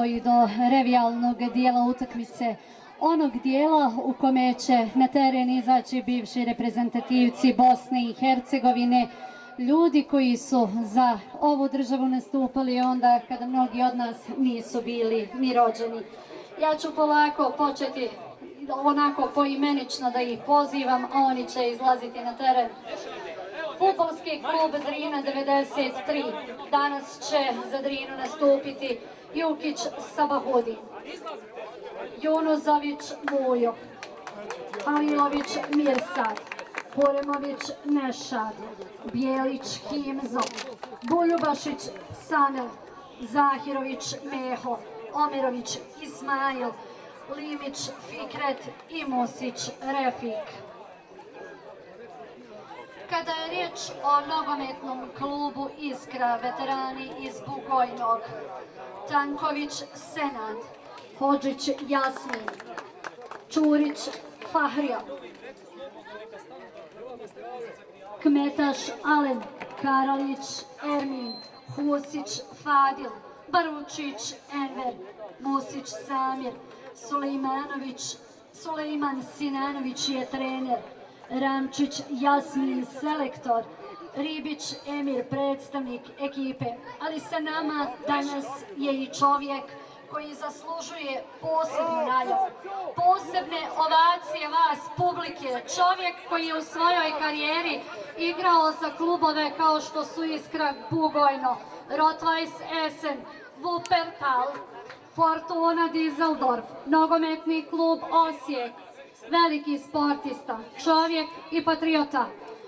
i do revijalnog dijela utakmice, onog dijela u kome će na teren izaći bivši reprezentativci Bosne i Hercegovine, ljudi koji su za ovu državu nastupali onda kada mnogi od nas nisu bili ni rođeni. Ja ću polako početi onako poimenično da ih pozivam, a oni će izlaziti na teren. Fudbalski klub Drina 93. Danas će za Drinu nastupiti Jukić Sabahudin, Junuzović Mujo, Halilović Mirsad, Puremović Nešad, Bijelić Himzo, Buljubašić Sanel, Zahirović Meho, Omirović Ismail, Limić Fikret i Musić Refik. Kada je riječ o nogometnom klubu Iskra, veterani iz Bugojnog, Tanković Senad, Hodžić Jasmin, Čurić Fahrija, Kmetaš Alen, Karalić Ermin, Husić Fadil, Baručić Enver, Musić Samir, Sulejman Sinanović je trener, Ramčić Jasmin selektor, Ribić Emir predstavnik ekipe, ali sa nama danas je i čovjek koji zaslužuje posebnu nagradu, posebne ovacije vas, publike, čovjek koji je u svojoj karijeri igrao za klubove kao što su Iskra Bugojno, Rot-Weiss Essen, Wuppertal, Fortuna Düsseldorf, nogometni klub Osijek, veliki sportista, čovjek i patriota.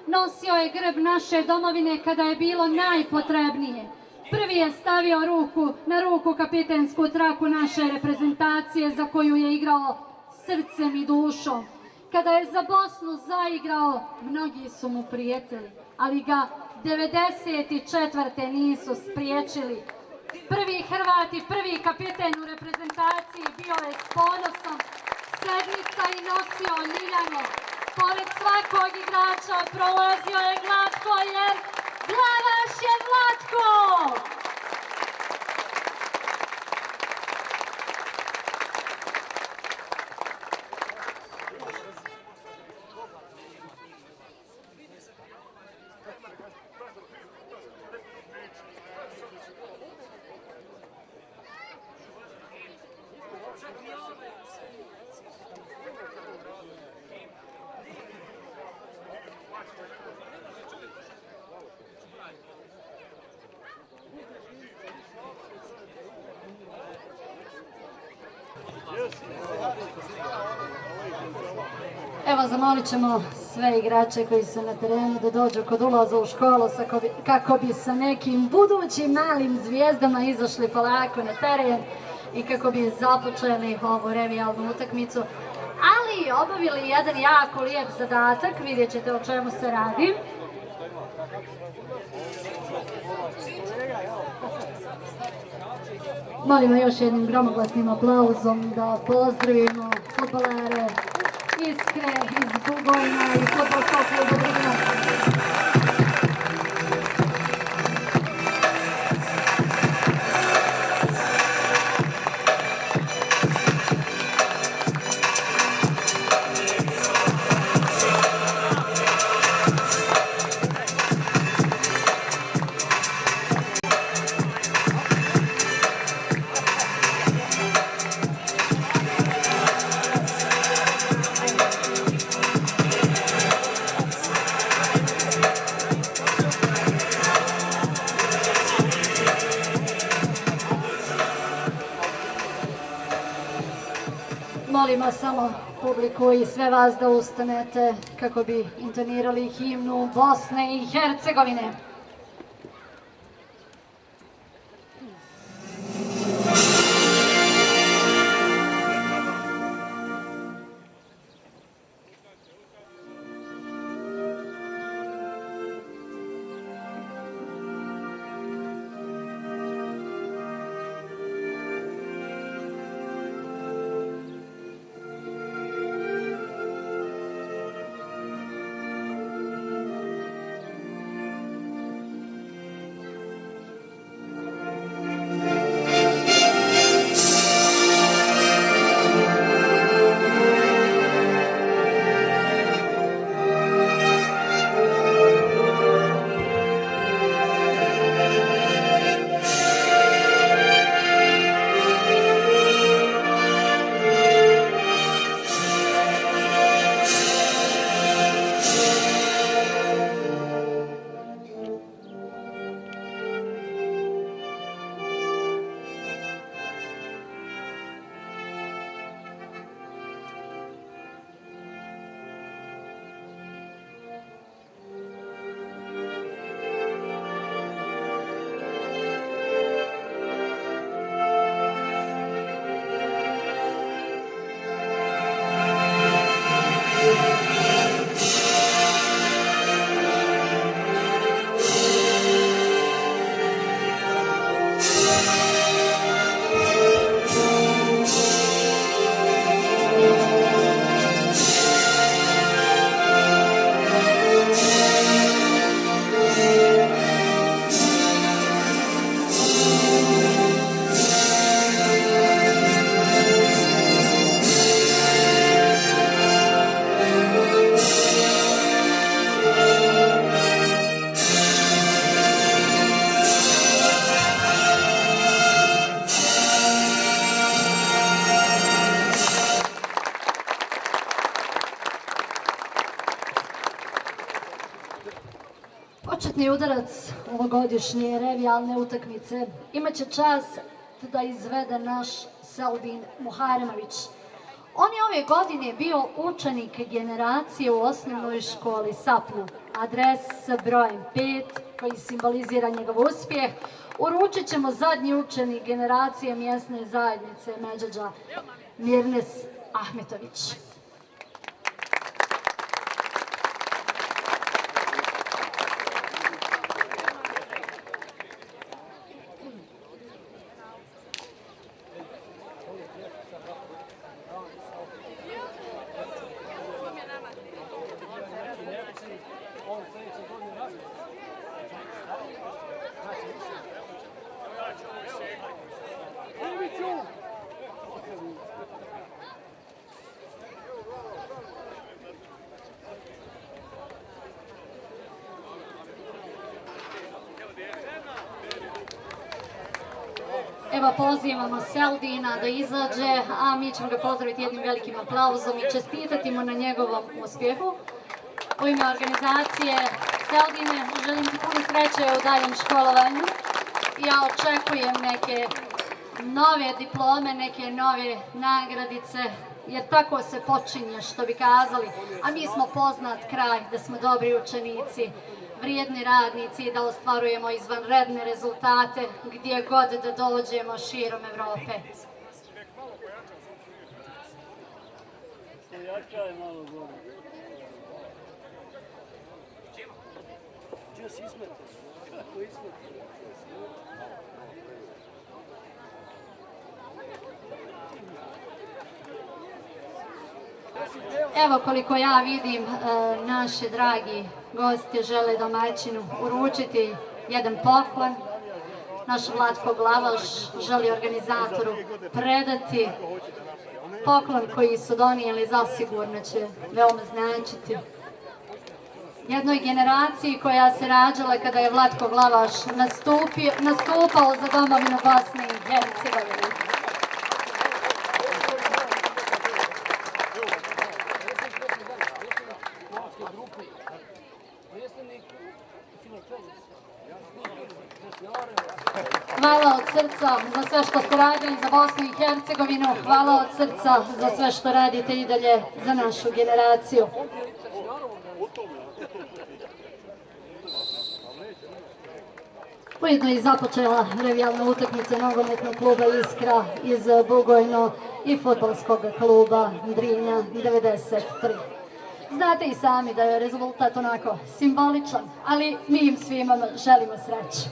Nosio je grb naše domovine kada je bilo najpotrebnije. Prvi je stavio na ruku kapitensku traku naše reprezentacije za koju je igrao srcem i dušom. Kada je za Bosnu zaigrao, mnogi su mu prijetili, ali ga 94. nisu spriječili. Prvi Hrvat i prvi kapiten u reprezentaciji bio je s ponosom sedmica i nosio ljiljano. Pored svakog igrača prolazio je glatko jer Glavaš je Vlatko! Evo, zamolit ćemo sve igrače koji su na terenu da dođu kod ulaza u školu kako bi sa nekim budućim malim zvijezdama izašli polako na teren i kako bi započeli ovu revijalnu utakmicu, ali obavili jedan jako lijep zadatak, vidjet ćete o čemu se radi. Molimo još jednim gromoglasnim aplauzom da pozdravimo fudbalere Iskre iz Bugojna i fudbalskog kluba Drina. Molimo samo publiku i sve vas da ustanete kako bi intonirali himnu Bosne i Hercegovine. Početni udarac ovogodišnje revijalne utakmice imaće čast da izvede naš Selvin Muharemović. On je ove godine bio učenik generacije u osnovnoj školi Saplu, adres sa brojem 5 koji simbolizira njegov uspjeh. Uručit ćemo zadnji učenik generacije mjesne zajednice Međeđa, Mirnes Ahmetović. Evo pozivamo Seldina da izađe, a mi ćemo ga pozdraviti jednim velikim aplauzom i čestitati mu na njegovom uspjehu. U ime organizacije Seldine želim ti puno sreće u daljem školovanju. Ja očekujem neke nove diplome, neke nove nagradice, jer tako se počinje, što bi kazali. A mi smo poznat kraj da smo dobri učenici, vrijedni radnici i da ostvarujemo izvanredne rezultate gdje god da dođemo širom Evrope. Evo koliko ja vidim, naši dragi gosti žele domaćinu uručiti jedan poklon. Naš Vlatko Glavaš želi organizatoru predati poklon koji su donijeli, zasigurno će veoma značiti jednoj generaciji koja se rađala kada je Vlatko Glavaš nastupao za domovinu Bosne i Hercegovine. Hvala od srca za sve što ste radili za Bosnu i Hercegovinu, hvala od srca za sve što radite i dalje za našu generaciju. Ujedno je započela revijalna utakmica nogometnog kluba Iskra iz Bugojno i fudbalskog kluba Drinja 93. Znate i sami da je rezultat onako simboličan, ali mi im svima želimo sreću.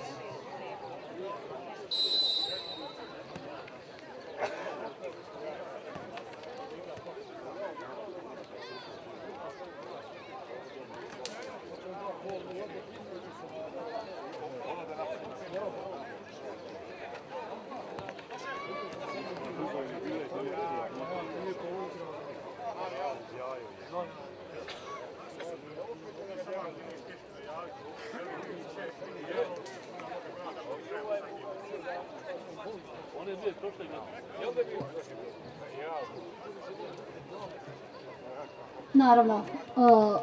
Naravno,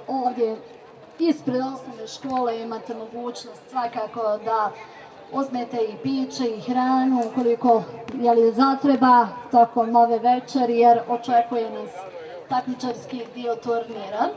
ovdje ispred osnovne škole imate mogućnost svakako da uzmete i piće i hranu ukoliko zatreba tokom ove večeri, jer očekuje nas takmičarski dio turnira.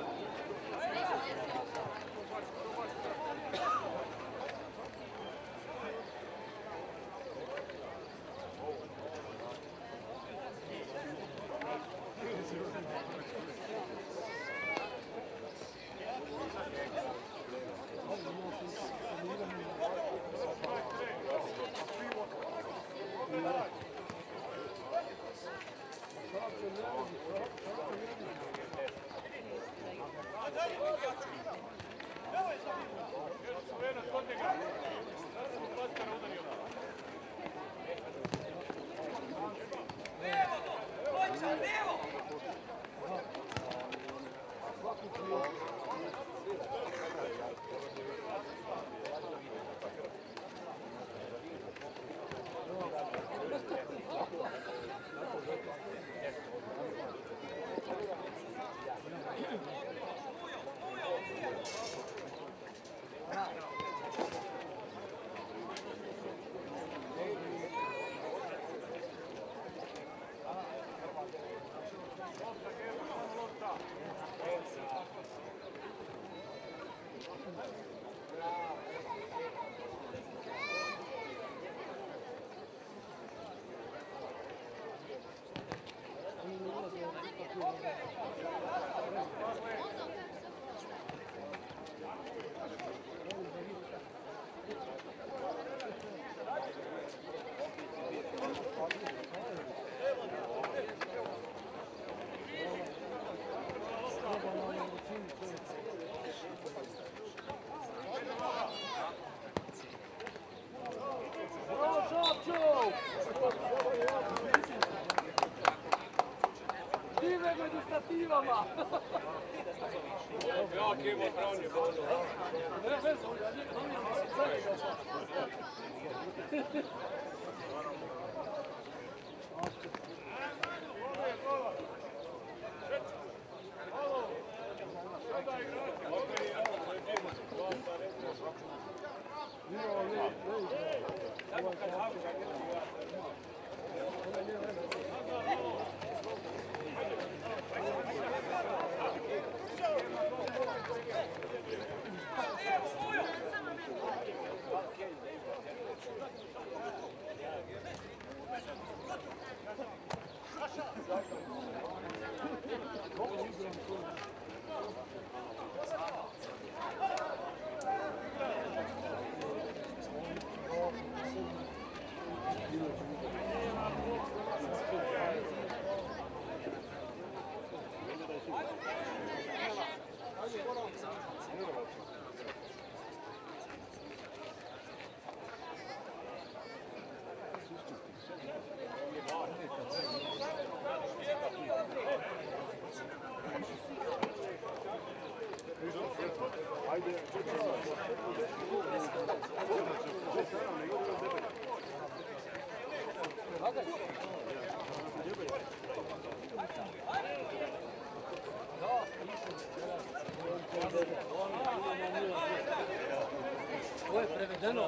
Ovo je prevedeno,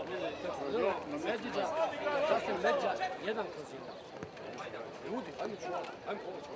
Medžiđa, časem Medža, 1/1. Ljudi, ajmo čuvati, ajmo pomoći.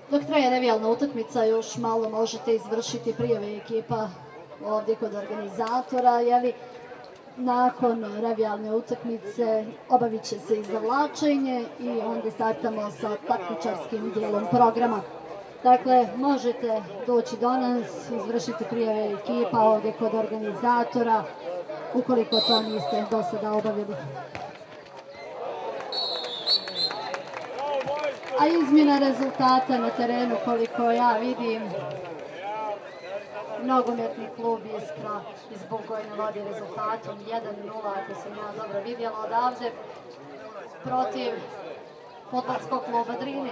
Dok traje revijalna utakmica, još malo možete izvršiti prijave ekipa ovdje kod organizatora. Nakon revijalne utakmice obavit će se izvlačenje i onda startamo sa takmičarskim dijelom programa. Dakle, možete doći do nas, izvršiti prijave ekipa ovdje kod organizatora, ukoliko to niste do sada obavili. A izmjena rezultata na terenu, koliko ja vidim, nogometni klub Iskra iz Bugojna vodi rezultatom 1:0, ako sam ja dobro vidjela odavde, protiv fudbalskog kluba Drine.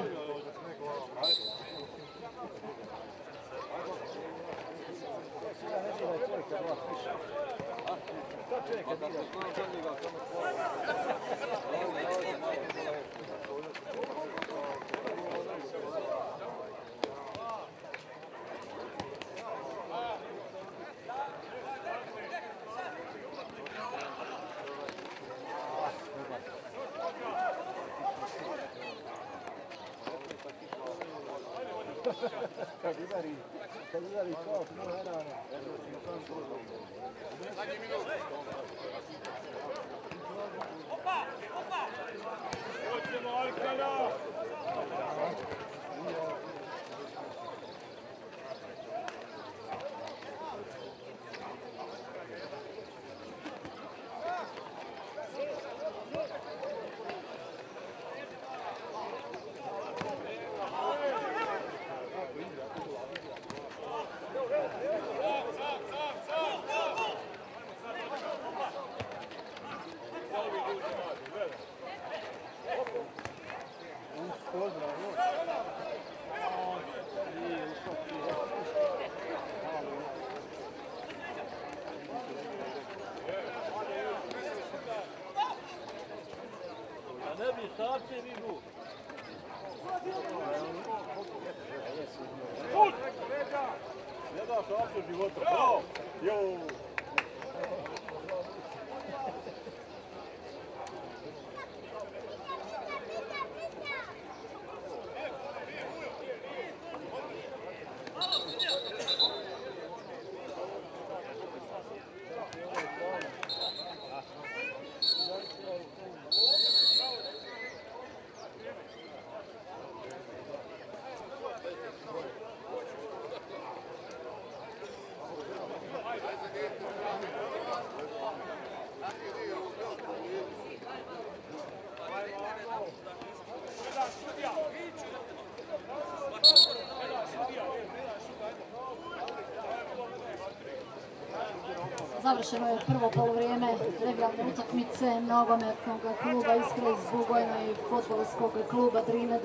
Završeno je prvo polovrijeme regularne utakmice nogometnog kluba Iskra iz Bugojna i fudbalskog kluba Drine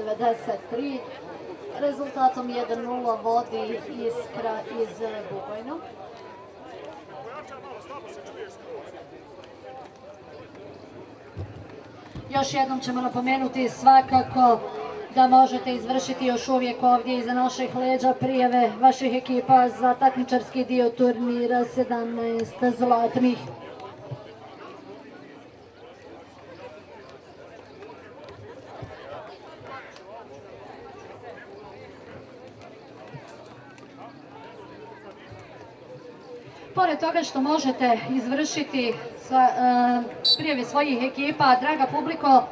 93. Rezultatom 1:0 vodi Iskra iz Bugojna. Još jednom ćemo napomenuti svakako da možete izvršiti još uvijek ovdje iza naših leđa prijave vaših ekipa za takmičarski dio turnira 17 zlatnih. Pored toga što možete izvršiti prijave svojih ekipa, draga publiko,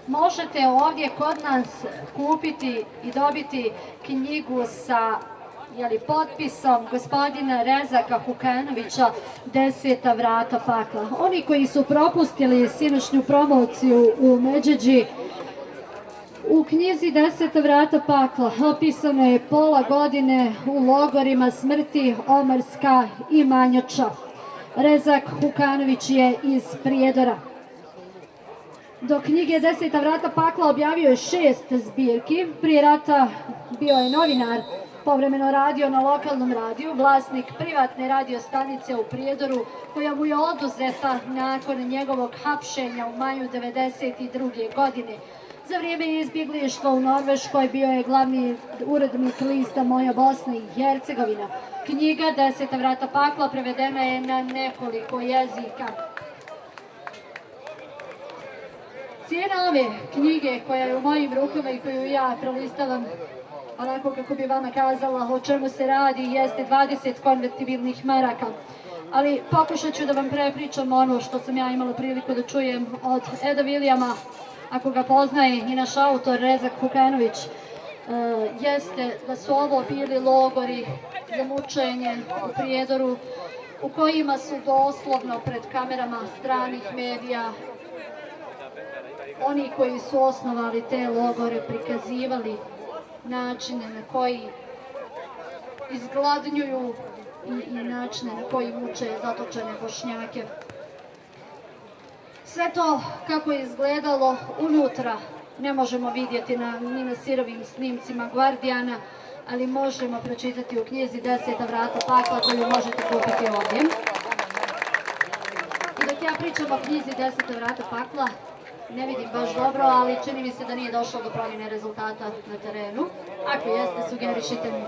možete ovdje kod nas kupiti i dobiti knjigu sa potpisom gospodina Rezaka Hukanovića 10 vrata pakla. Oni koji su propustili sinoćnju promociju u Međeđi, u knjizi 10 vrata pakla opisano je pola godine u logorima smrti Omarska i Manjača. Rezak Hukanović je iz Prijedora. Do knjige 10 vrata pakla objavio je 6 zbirki. Prije rata bio je novinar, povremeno radio na lokalnom radiju, vlasnik privatne radio stanice u Prijedoru, koja mu je oduzeta nakon njegovog hapšenja u maju 1992. godine. Za vrijeme izbjeglištva u Norveškoj bio je glavni urednik lista Moja Bosna i Hercegovina. Knjiga 10 vrata pakla prevedena je na nekoliko jezika. Cijena ove knjige koja je u mojim rukama i koju ja prelistavam onako kako bi vama kazala o čemu se radi, jeste 20 konvertibilnih maraka. Ali pokušat ću da vam prepričam ono što sam ja imala priliku da čujem od Eda Vilijama, ako ga poznaje i naš autor Rezak Hukanović. jeste da su ovo bili logori za mučenje u Prijedoru, u kojima su doslovno pred kamerama stranih medija oni koji su osnovali te logore prikazivali načine na koji izgladnjuju i načine na koji muče zatočene Bošnjake. Sve to kako je izgledalo unutra ne možemo vidjeti ni na sirovim snimcima Guardiana, ali možemo pročitati u knjizi 10 vrata pakla koju možete kupiti ovdje. I dok ja pričam o knjizi 10 vrata pakla, ne vidim baš dobro, ali čini mi se da nije došlo do promjene rezultata na terenu. Ako jeste, sugerišite mi.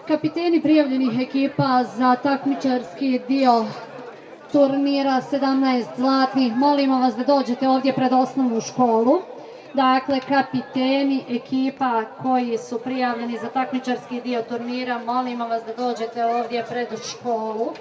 Kapiteni prijavljenih ekipa za takmičarski dio turnira 17 zlatnih, molimo vas da dođete ovdje pred osnovnu školu. Dakle, kapiteni ekipa koji su prijavljeni za takmičarski dio turnira, molimo vas da dođete ovdje pred školu.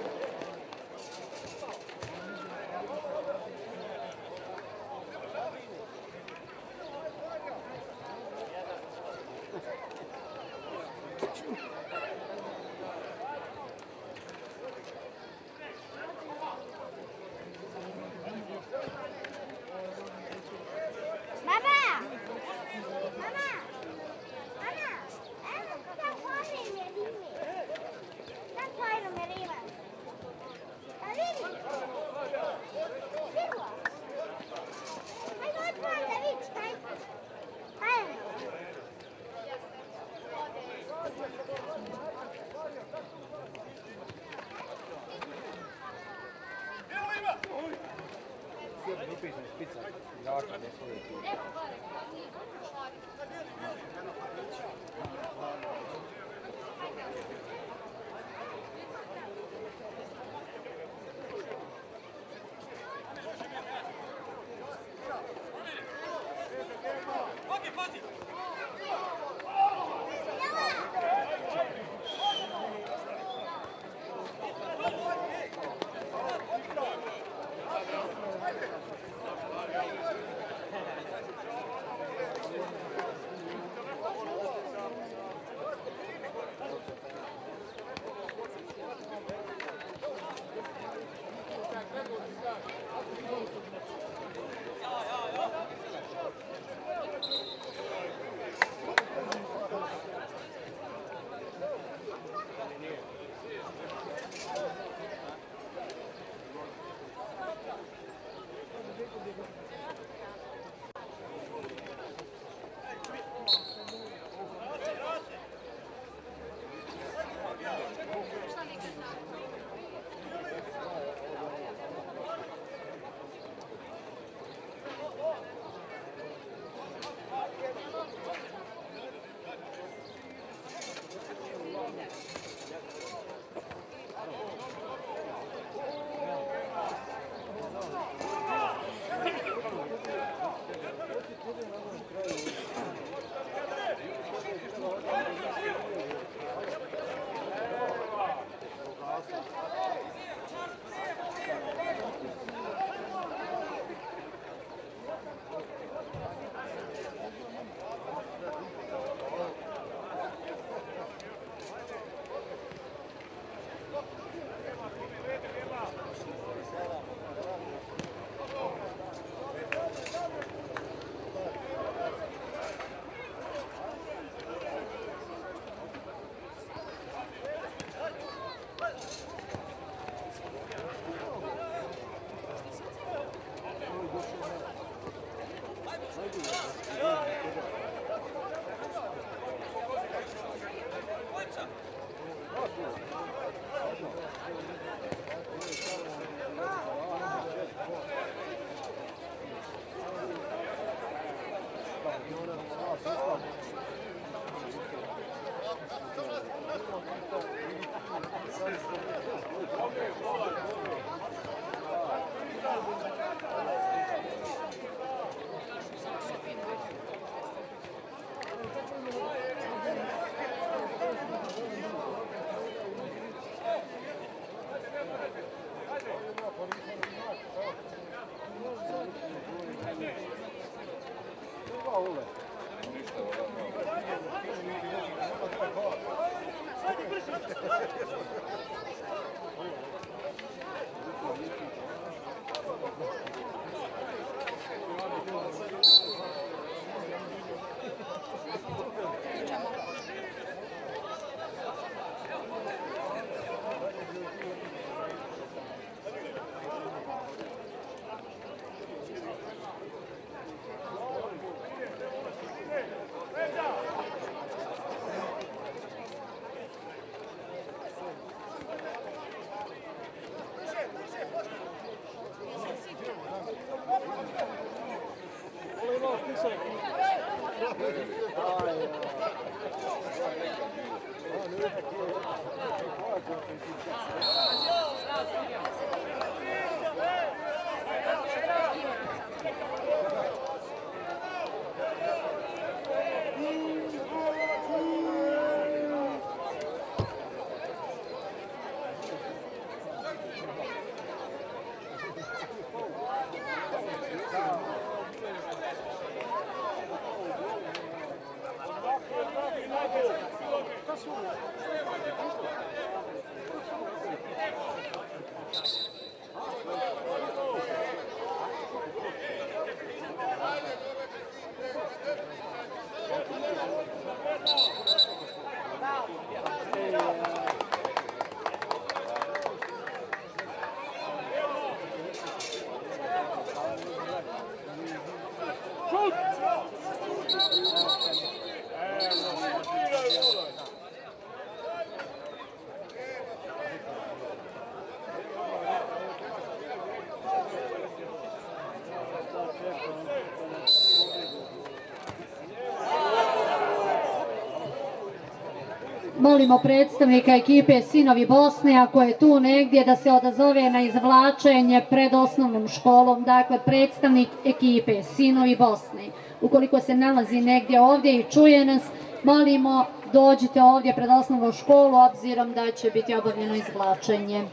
Molimo predstavnika ekipe Sinovi Bosne, ako je tu negdje, da se odazove na izvlačenje pred osnovnom školom. Dakle, predstavnik ekipe Sinovi Bosne. Ukoliko se nalazi negdje ovdje i čuje nas, molimo dođite ovdje pred osnovnu školu, obzirom da će biti obavljeno izvlačenje.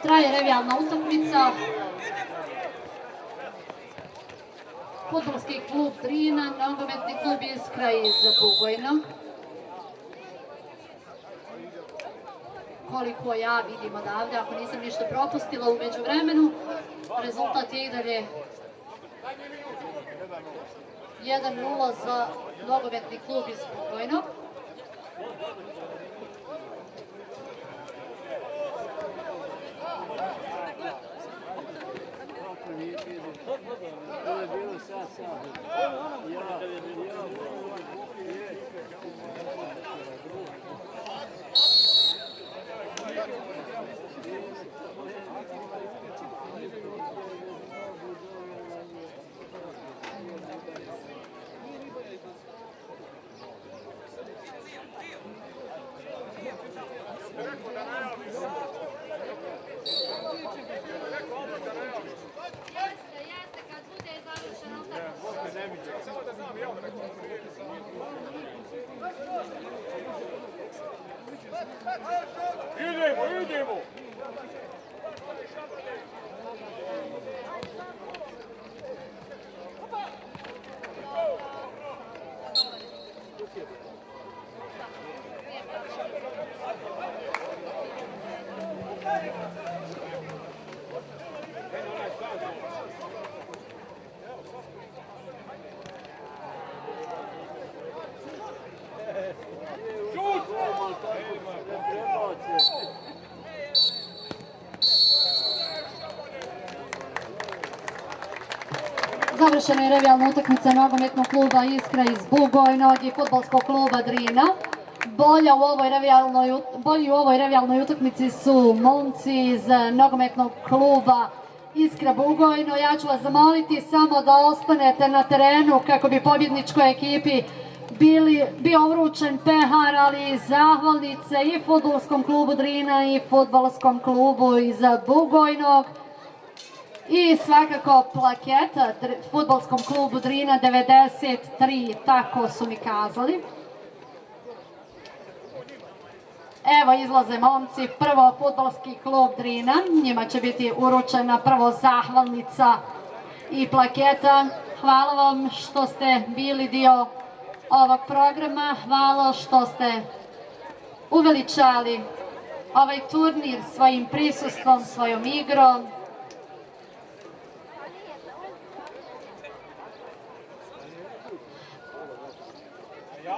Traje revijalna utakmica. Fudbalski klub Drina, nogometni klub Iskra iz Bugojna. Koliko ja vidim odavde, ako nisam ništa propustila u međuvremenu, rezultat je i dalje 1-0 za nogometni klub iz Bugojna. Idemo! Završena je revijalna utakmica nogometnog kluba Iskra iz Bugojnog i fudbalskog kluba Drina. Bolji u ovoj revijalnoj utakmici su momci iz nogometnog kluba Iskra Bugojno. Ja ću vas zamoliti samo da ostanete na terenu kako bi pobjedničkoj ekipi bio uručen pehar, ali i zahvalnice i fudbalskom klubu Drina i fudbalskom klubu iz Bugojnog. I svakako plaketa fudbalskom klubu Drina 93, tako su mi kazali. Evo izlaze momci, prvo fudbalski klub Drina, njima će biti uručena prvo zahvalnica i plaketa. Hvala vam što ste bili dio ovog programa, hvala što ste uveličali ovaj turnir svojim prisustvom, svojom igrom.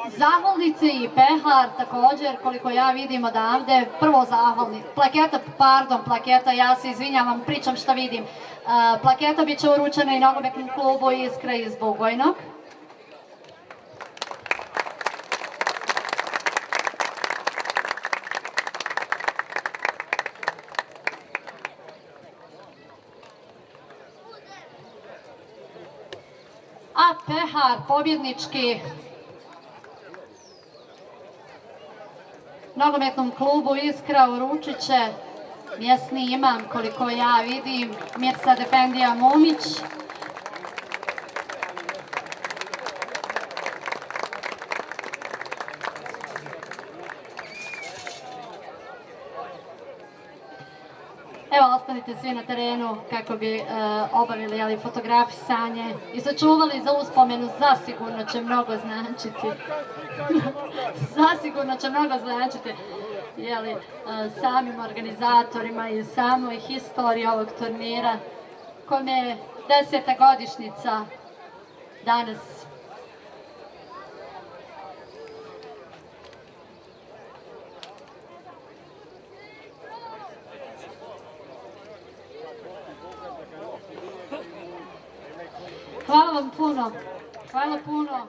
Zahvalnice i pehar također, koliko ja vidim odavde, prvo plaketa, ja se izvinjavam, pričam šta vidim. Plaketa bit će uručena i nogometnom klubu Iskra iz Bugojnog. A pehar pobjednički nogometnom klubu Iskra Uručiće, mjesni imam, koliko ja vidim, Mirsad Efendija Mumić. Evo, ostanite svi na terenu kako bi obavili fotografisanje i sačuvali za uspomenu, zasigurno će mnogo značiti. Zasigurno će mnogo značiti samim organizatorima i samoj historiji ovog turnira, kome je 10. godišnjica danas. Hvala vam puno. Hvala puno.